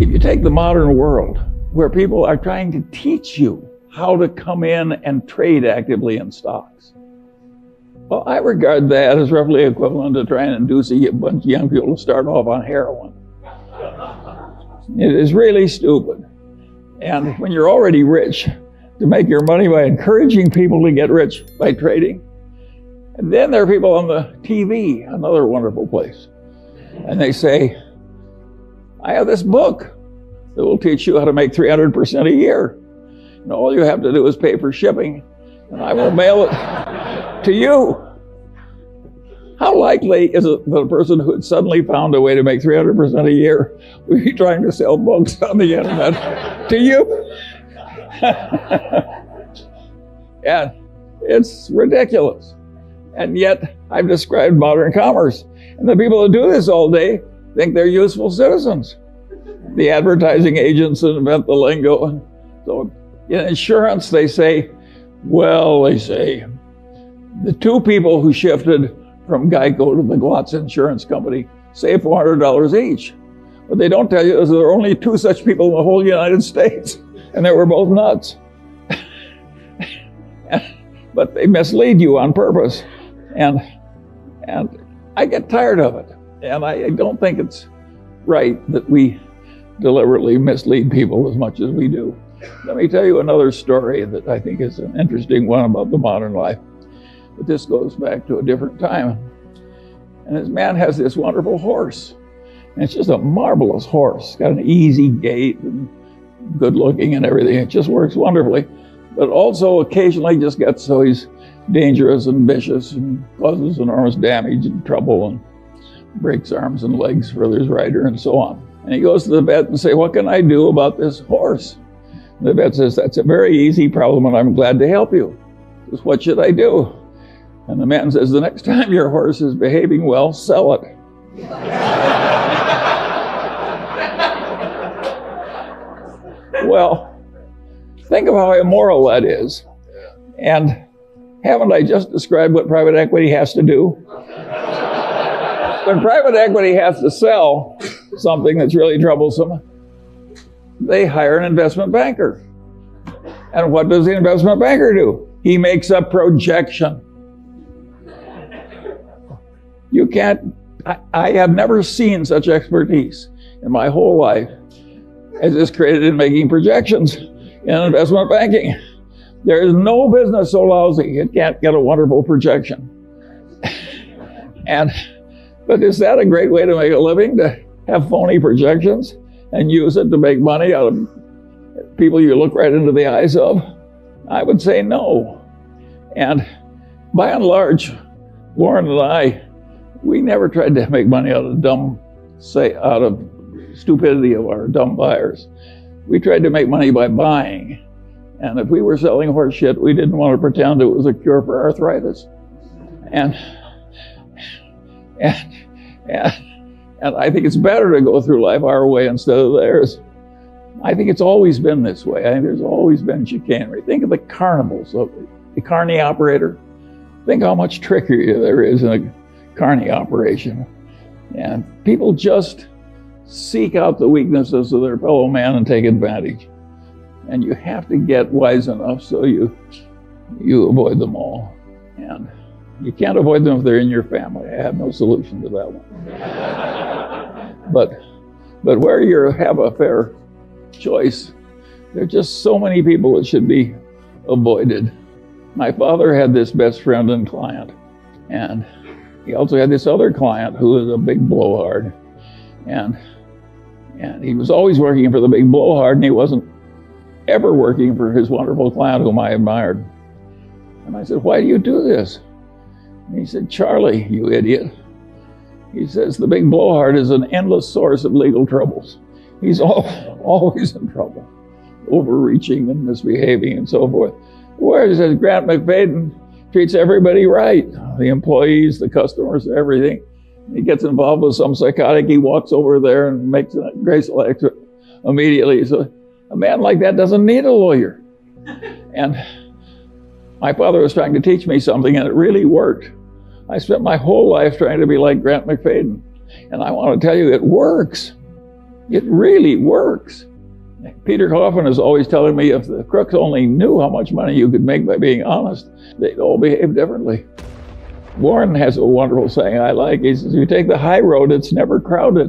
If you take the modern world, where people are trying to teach you how to come in and trade actively in stocks, well, I regard that as roughly equivalent to trying to induce a bunch of young people to start off on heroin. It is really stupid. And when you're already rich, to make your money by encouraging people to get rich by trading. And then there are people on the TV, another wonderful place. And they say, I have this book that will teach you how to make 300% a year. And all you have to do is pay for shipping, and I will mail it to you. How likely is it that a person who had suddenly found a way to make 300% a year would be trying to sell books on the internet to you? And it's ridiculous. And yet, I've described modern commerce. And the people who do this all day think they're useful citizens. The advertising agents that invent the lingo. And so in insurance, they say, the two people who shifted from Geico to the Glotz Insurance Company saved $400 each. What they don't tell you is there are only two such people in the whole United States, and they were both nuts. But they mislead you on purpose. And I get tired of it. And I don't think it's right that we deliberately mislead people as much as we do. Let me tell you another story that I think is an interesting one about the modern life. But this goes back to a different time. And this man has this wonderful horse. And it's just a marvelous horse. It's got an easy gait and good looking and everything. It just works wonderfully. But also occasionally just gets so he's dangerous and vicious and causes enormous damage and trouble and breaks arms and legs for his rider and so on. And he goes to the vet and says, what can I do about this horse? And the vet says, that's a very easy problem and I'm glad to help you. He says, what should I do? And the man says, the next time your horse is behaving well, sell it. Well, think of how immoral that is. And haven't I just described what private equity has to do? When private equity has to sell something that's really troublesome, they hire an investment banker. And what does the investment banker do? He makes a projection. You can't, I have never seen such expertise in my whole life as is created in making projections in investment banking. There is no business so lousy it can't get a wonderful projection. But is that a great way to make a living, to have phony projections and use it to make money out of people you look right into the eyes of? I would say no. And by and large, Lauren and I, we never tried to make money out of stupidity of our dumb buyers. We tried to make money by buying. And if we were selling horse shit, we didn't want to pretend it was a cure for arthritis. And I think it's better to go through life our way instead of theirs. I think it's always been this way. I think there's always been chicanery. Think of the carnivals, the carny operator. Think how much trickery there is in a carny operation. And people just seek out the weaknesses of their fellow man and take advantage. And you have to get wise enough so you avoid them all. And you can't avoid them if they're in your family. I have no solution to that one. But where you have a fair choice, there are just so many people that should be avoided. My father had this best friend and client, and he also had this other client who was a big blowhard. And he was always working for the big blowhard, and he wasn't ever working for his wonderful client whom I admired. And I said, why do you do this? And he said, Charlie, you idiot. He says, the big blowhard is an endless source of legal troubles. He's always in trouble, overreaching and misbehaving and so forth. Whereas Grant McFadden treats everybody right, the employees, the customers, everything. He gets involved with some psychotic, he walks over there and makes a graceful exit immediately. So a man like that doesn't need a lawyer. And my father was trying to teach me something, and it really worked. I spent my whole life trying to be like Grant McFadden. And I want to tell you, it works. It really works. Peter Coffin is always telling me if the crooks only knew how much money you could make by being honest, they'd all behave differently. Warren has a wonderful saying I like. He says, if you take the high road, it's never crowded.